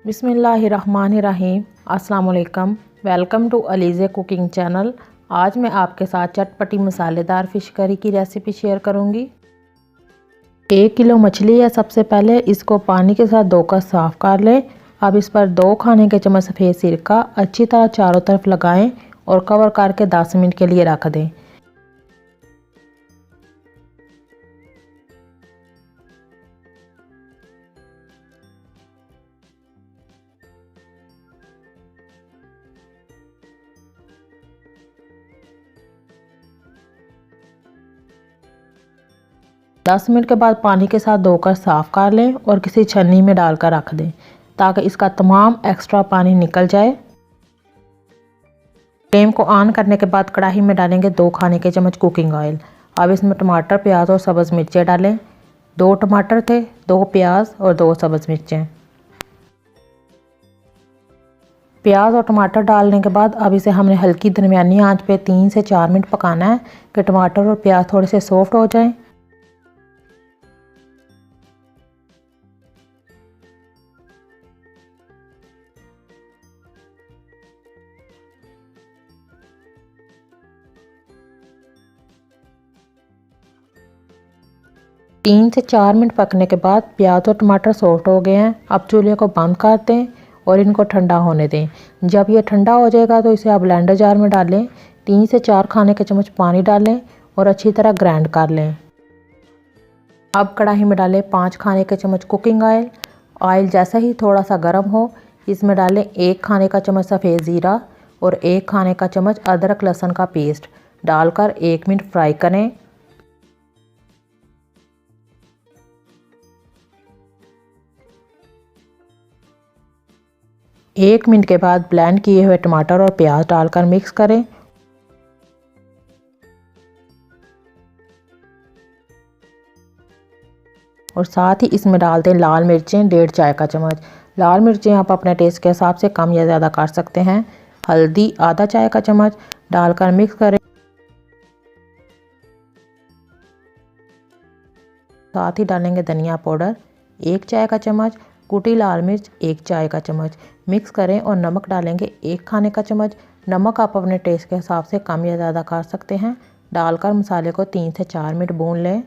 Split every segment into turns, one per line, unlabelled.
बिस्मिल्लाहिर्रहमानिर्रहीम। अस्सलाम वालेकुम। Welcome to Alizeh cooking channel. आज मैं आपके साथ चटपटी मसालेदार फ़िश करी की रेसिपी शेयर करूंगी। 1 किलो मछली है। सबसे पहले इसको पानी के साथ धोकर साफ़ कर लें। अब इस पर 2 खाने के चम्मच सफ़ेद सिरका अच्छी तरह चारों तरफ लगाएं और कवर करके 10 मिनट के लिए रख दें। दस मिनट के बाद पानी के साथ धोकर साफ़ कर लें और किसी छन्नी में डालकर रख दें ताकि इसका तमाम एक्स्ट्रा पानी निकल जाए। फ्लेम को ऑन करने के बाद कढ़ाई में डालेंगे 2 खाने के चम्मच कुकिंग ऑयल। अब इसमें टमाटर, प्याज और सब्ज़ मिर्चें डालें। 2 टमाटर थे, 2 प्याज और 2 सब्ज़ मिर्चें। प्याज और टमाटर डालने के बाद अब इसे हमने हल्की दरमियानी आंच पे 3 से 4 मिनट पकाना है कि टमाटर और प्याज थोड़े से सॉफ्ट हो जाएं। तीन से 4 मिनट पकने के बाद प्याज और टमाटर सॉफ्ट हो गए हैं। अब चूल्हे को बंद कर दें और इनको ठंडा होने दें। जब ये ठंडा हो जाएगा तो इसे आप ब्लेंडर जार में डालें। 3 से 4 खाने के चम्मच पानी डालें और अच्छी तरह ग्राइंड कर लें। अब कढ़ाई में डालें 5 खाने के चम्मच कुकिंग ऑयल। ऑयल जैसा ही थोड़ा सा गर्म हो इसमें डालें 1 खाने का चम्मच सफ़ेद ज़ीरा और 1 खाने का चम्मच अदरक लहसुन का पेस्ट डालकर 1 मिनट फ्राई करें। एक मिनट के बाद ब्लेंड किए हुए टमाटर और प्याज डालकर मिक्स करें। और साथ ही इसमें डाल दें लाल मिर्चें 1.5 चाय का चम्मच। लाल मिर्चें आप अपने टेस्ट के हिसाब से कम या ज़्यादा कर सकते हैं। हल्दी आधा चाय का चम्मच डालकर मिक्स करें। साथ ही डालेंगे धनिया पाउडर 1 चाय का चम्मच, कुटी लाल मिर्च 1 चाय का चम्मच। मिक्स करें और नमक डालेंगे 1 खाने का चम्मच। नमक आप अपने टेस्ट के हिसाब से कम या ज़्यादा कर सकते हैं। डालकर मसाले को 3 से 4 मिनट भून लें।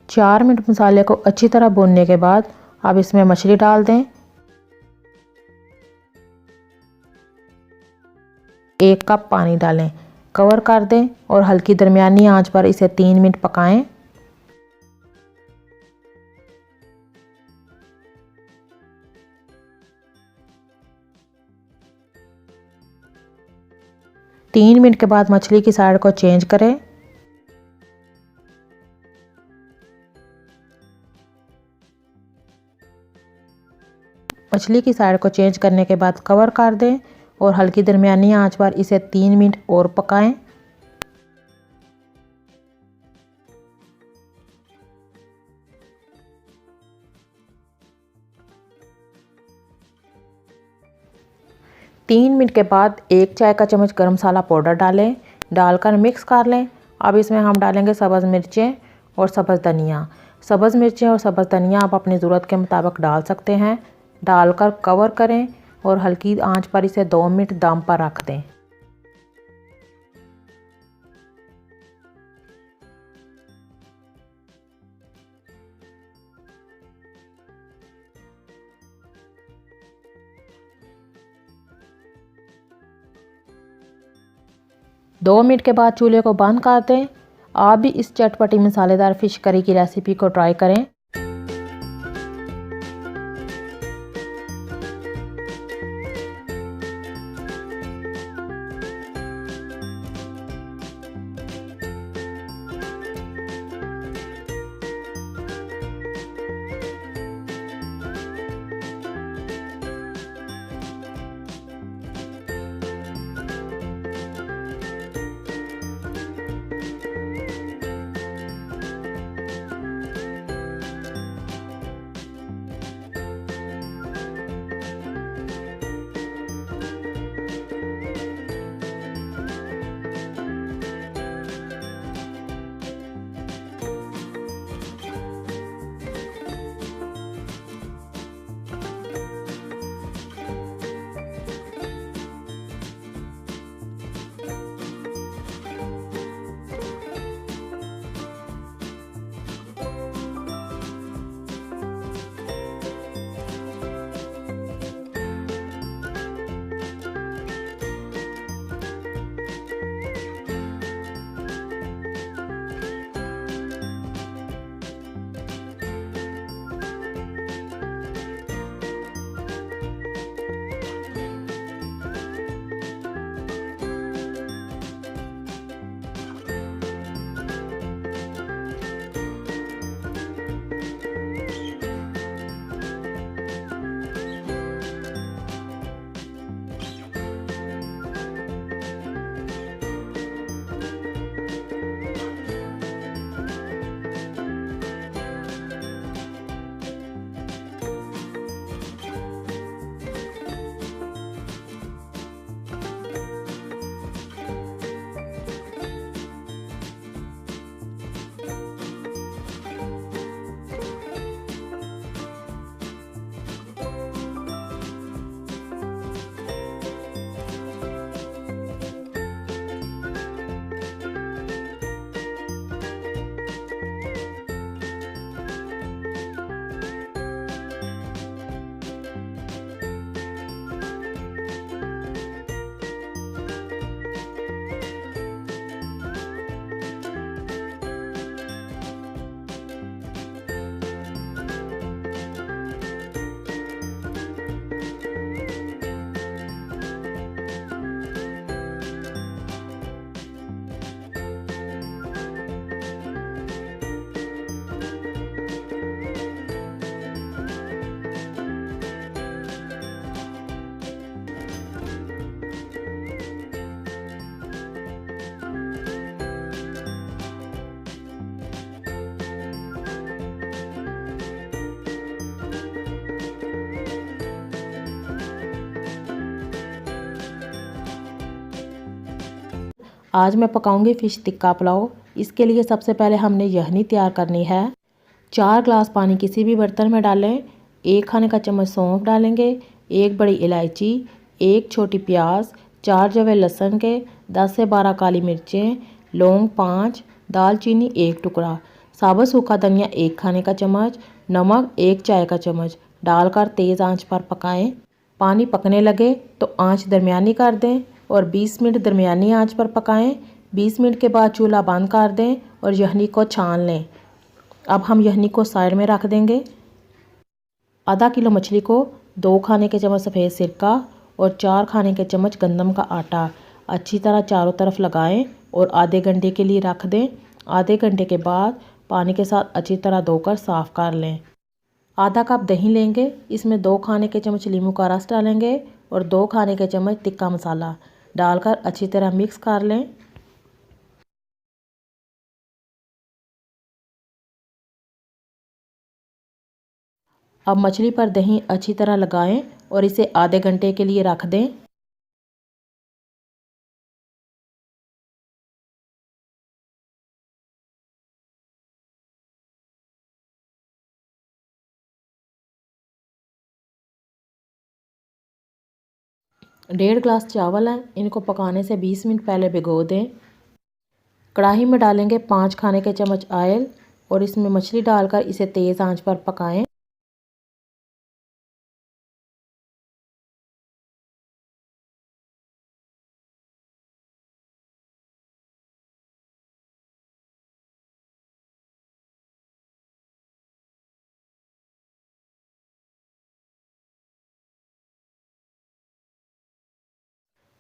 4 मिनट मसाले को अच्छी तरह भूनने के बाद अब इसमें मछली डाल दें। 1 कप पानी डालें, कवर कर दें और हल्की दरमियानी आंच पर इसे 3 मिनट पकाएं। तीन मिनट के बाद मछली की साइड को चेंज करें। मछली की साइड को चेंज करने के बाद कवर कर दें और हल्की दरमियानी आंच पर इसे 3 मिनट और पकाएं। तीन मिनट के बाद 1 चाय का चम्मच गरम मसाला पाउडर डालकर मिक्स कर लें। अब इसमें हम डालेंगे सब्ज़ मिर्चें और सब्ज़ धनिया। सब्ज़ मिर्चें और सब्ज़ धनिया आप अपनी ज़रूरत के मुताबिक डाल सकते हैं। डालकर कवर करें और हल्की आंच पर इसे 2 मिनट दम पर रख दें। दो मिनट के बाद चूल्हे को बंद कर दें। आप भी इस चटपटी मसालेदार फ़िश करी की रेसिपी को ट्राई करें। आज मैं पकाऊंगी फ़िश टिक्का पुलाव। इसके लिए सबसे पहले हमने यखनी तैयार करनी है। 4 ग्लास पानी किसी भी बर्तन में डालें। 1 खाने का चम्मच सौंफ डालेंगे, 1 बड़ी इलायची, 1 छोटी प्याज, 4 जवे लहसुन के, 10 से 12 काली मिर्चें, लौंग 5, दालचीनी 1 टुकड़ा, साबुत सूखा धनिया 1 खाने का चम्मच, नमक 1 चाय का चम्मच डालकर तेज़ आंच पर पकाएं। पानी पकने लगे तो आंच दरमियानी कर दें और 20 मिनट दरमियानी आंच पर पकाएं। 20 मिनट के बाद चूल्हा बंद कर दें और यखनी को छान लें। अब हम यखनी को साइड में रख देंगे। आधा किलो मछली को 2 खाने के चम्मच सफ़ेद सिरका और 4 खाने के चम्मच गंदम का आटा अच्छी तरह चारों तरफ लगाएं और आधे घंटे के लिए रख दें। आधे घंटे के बाद पानी के साथ अच्छी तरह धोकर साफ़ कर लें। आधा कप दही लेंगे, इसमें 2 खाने के चम्मच नींबू का रस डालेंगे और 2 खाने के चम्मच टिक्का मसाला डालकर अच्छी तरह मिक्स कर लें। अब मछली पर दही अच्छी तरह लगाएं और इसे आधे घंटे के लिए रख दें। डेढ़ ग्लास चावल हैं, इनको पकाने से 20 मिनट पहले भिगो दें। कढ़ाई में डालेंगे 5 खाने के चम्मच ऑयल और इसमें मछली डालकर इसे तेज़ आंच पर पकाएं।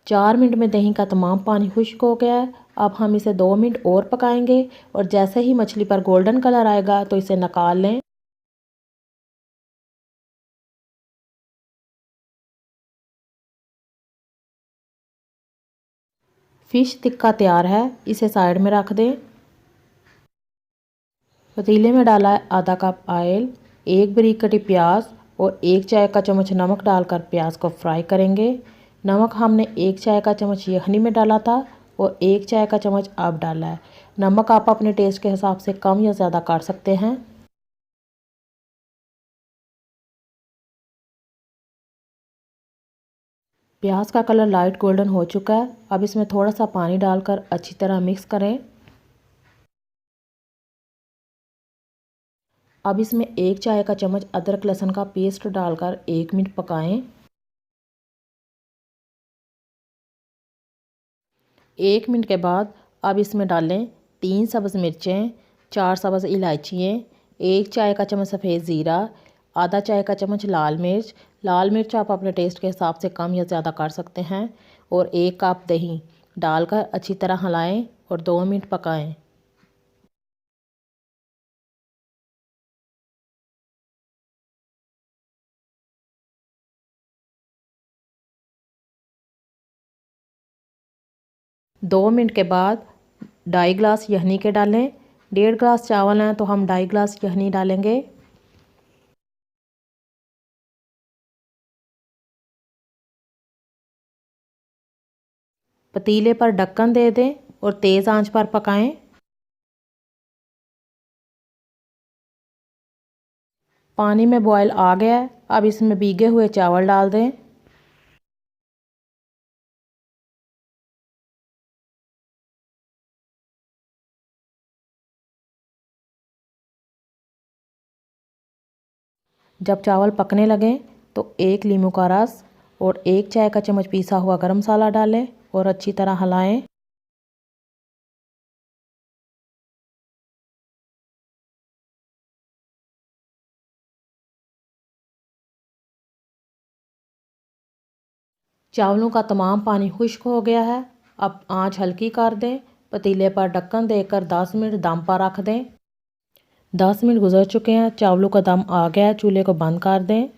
चार मिनट में दही का तमाम पानी खुश्क हो गया है। अब हम इसे 2 मिनट और पकाएंगे और जैसे ही मछली पर गोल्डन कलर आएगा तो इसे निकाल लें। फ़िश टिक्का तैयार है, इसे साइड में रख दें। पतीले में डाला है आधा कप ऑयल, 1 बारीक कटी प्याज और 1 चाय का चम्मच नमक डालकर प्याज को फ्राई करेंगे। नमक हमने 1 चाय का चम्मच यखनी में डाला था और 1 चाय का चम्मच अब डाला है। नमक आप अपने टेस्ट के हिसाब से कम या ज़्यादा कर सकते हैं। प्याज का कलर लाइट गोल्डन हो चुका है। अब इसमें थोड़ा सा पानी डालकर अच्छी तरह मिक्स करें। अब इसमें 1 चाय का चम्मच अदरक लहसुन का पेस्ट डालकर 1 मिनट पकाएं। 1 मिनट के बाद अब इसमें डालें 3 सब्ज़ मिर्चें, 4 सब्ज़ इलायचियाँ, 1 चाय का चम्मच सफ़ेद ज़ीरा, आधा चाय का चम्मच लाल मिर्च। लाल मिर्च आप अपने टेस्ट के हिसाब से कम या ज़्यादा कर सकते हैं और 1 कप दही डालकर अच्छी तरह हिलाएं और 2 मिनट पकाएं। दो मिनट के बाद 2.5 ग्लास यखनी के डालें। 1.5 ग्लास चावल हैं तो हम 2.5 ग्लास यखनी डालेंगे। पतीले पर ढक्कन दे दें और तेज़ आंच पर पकाएं। पानी में बॉयल आ गया है, अब इसमें भीगे हुए चावल डाल दें। जब चावल पकने लगें तो 1 नींबू का रस और 1 चाय का चम्मच पिसा हुआ गरम मसाला डालें और अच्छी तरह हिलाएं। चावलों का तमाम पानी खुश्क हो गया है। अब आंच हल्की कर दें। पतीले पर ढक्कन देकर 10 मिनट दम पर रख दें। 10 मिनट गुजर चुके हैं, चावलों का दम आ गया है, चूल्हे को बंद कर दें।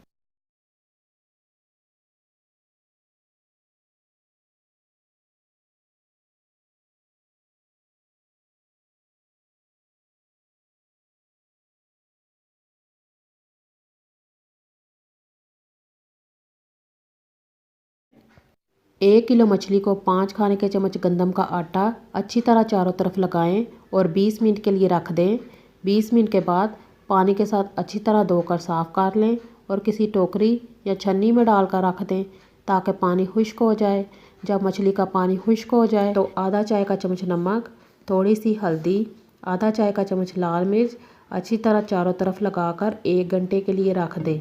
1 किलो मछली को 5 खाने के चम्मच गंदम का आटा अच्छी तरह चारों तरफ लगाएं और 20 मिनट के लिए रख दें। 20 मिनट के बाद पानी के साथ अच्छी तरह धोकर साफ़ कर लें और किसी टोकरी या छन्नी में डालकर रख दें ताकि पानी खुश्क हो जाए। जब मछली का पानी खुश्क हो जाए तो आधा चाय का चम्मच नमक, थोड़ी सी हल्दी, आधा चाय का चम्मच लाल मिर्च अच्छी तरह चारों तरफ लगाकर 1 घंटे के लिए रख दें।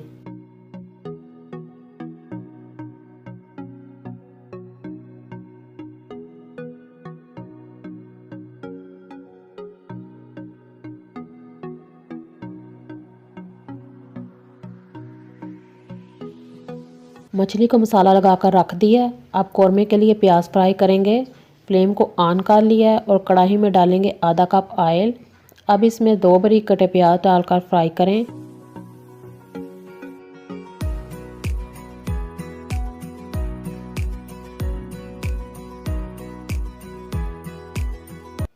मछली को मसाला लगाकर रख दिया। अब कौरमे के लिए प्याज फ्राई करेंगे। फ्लेम को ऑन कर लिया है और कढ़ाई में डालेंगे आधा कप ऑयल। अब इसमें 2 बारीक कटे प्याज डालकर फ्राई करें।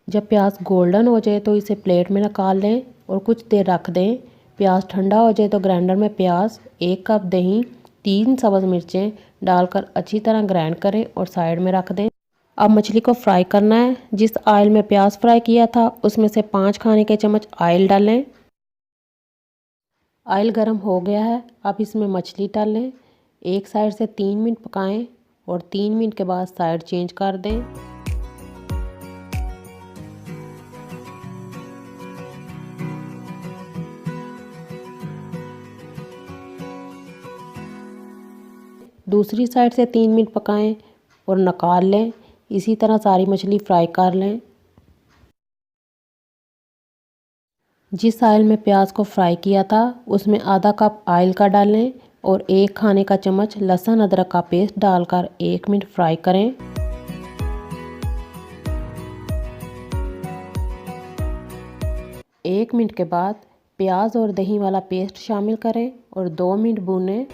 जब प्याज गोल्डन हो जाए तो इसे प्लेट में निकाल लें और कुछ देर रख दें। प्याज ठंडा हो जाए तो ग्राइंडर में प्याज, 1 कप दही, 3 सब्ज़ मिर्चें डालकर अच्छी तरह ग्राइंड करें और साइड में रख दें। अब मछली को फ्राई करना है। जिस ऑयल में प्याज फ्राई किया था उसमें से 5 खाने के चम्मच ऑयल डालें। ऑयल गर्म हो गया है। अब इसमें मछली डालें। एक साइड से 3 मिनट पकाएं और 3 मिनट के बाद साइड चेंज कर दें। दूसरी साइड से 3 मिनट पकाएं और निकाल लें। इसी तरह सारी मछली फ्राई कर लें। जिस ऑयल में प्याज को फ्राई किया था उसमें आधा कप ऑयल का डालें और 1 खाने का चम्मच लहसुन अदरक का पेस्ट डालकर 1 मिनट फ्राई करें। एक मिनट के बाद प्याज और दही वाला पेस्ट शामिल करें और 2 मिनट भूनें।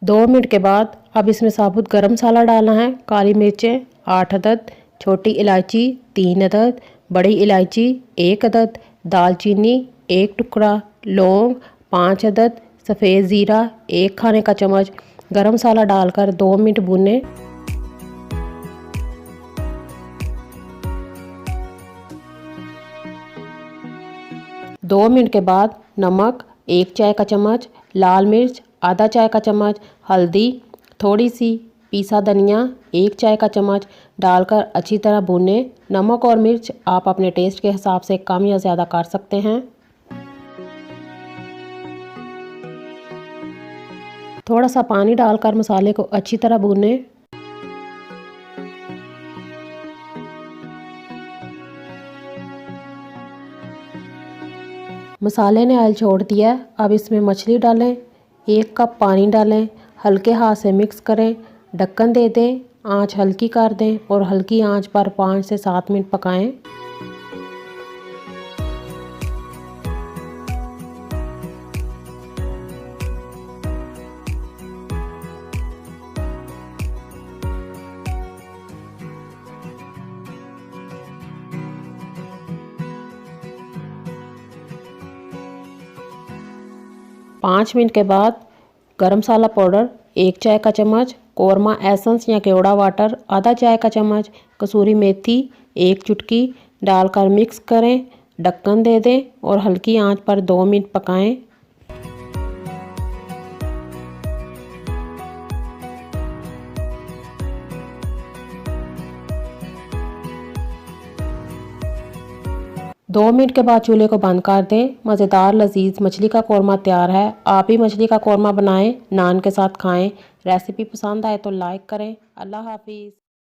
दो मिनट के बाद अब इसमें साबुत गरम मसाला डालना है। काली मिर्चें 8 अदद, छोटी इलायची 3 अदद, बड़ी इलायची 1 अदद, दालचीनी 1 टुकड़ा, लौंग 5 अदद, सफ़ेद ज़ीरा 1 खाने का चम्मच गरम मसाला डालकर 2 मिनट भूनें। दो मिनट के बाद नमक 1 चाय का चम्मच, लाल मिर्च आधा चाय का चम्मच, हल्दी थोड़ी सी, पीसा धनिया 1 चाय का चम्मच डालकर अच्छी तरह भूनें। नमक और मिर्च आप अपने टेस्ट के हिसाब से कम या ज़्यादा कर सकते हैं। थोड़ा सा पानी डालकर मसाले को अच्छी तरह भूनें। मसाले ने ऑयल छोड़ दिया। अब इसमें मछली डालें। 1 कप पानी डालें, हल्के हाथ से मिक्स करें, ढक्कन दे दें, आंच हल्की कर दें और हल्की आंच पर 5 से 7 मिनट पकाएं। पाँच मिनट के बाद गरम मसाला पाउडर 1 चाय का चम्मच, कौरमा एसेंस या केवड़ा वाटर आधा चाय का चम्मच, कसूरी मेथी 1 चुटकी डालकर मिक्स करें, ढक्कन दे दें और हल्की आंच पर 2 मिनट पकाएं। दो मिनट के बाद चूल्हे को बंद कर दें। मज़ेदार लजीज मछली का कौरमा तैयार है। आप भी मछली का कौरमा बनाएं, नान के साथ खाएं। रेसिपी पसंद आए तो लाइक करें। अल्लाह हाफिज़।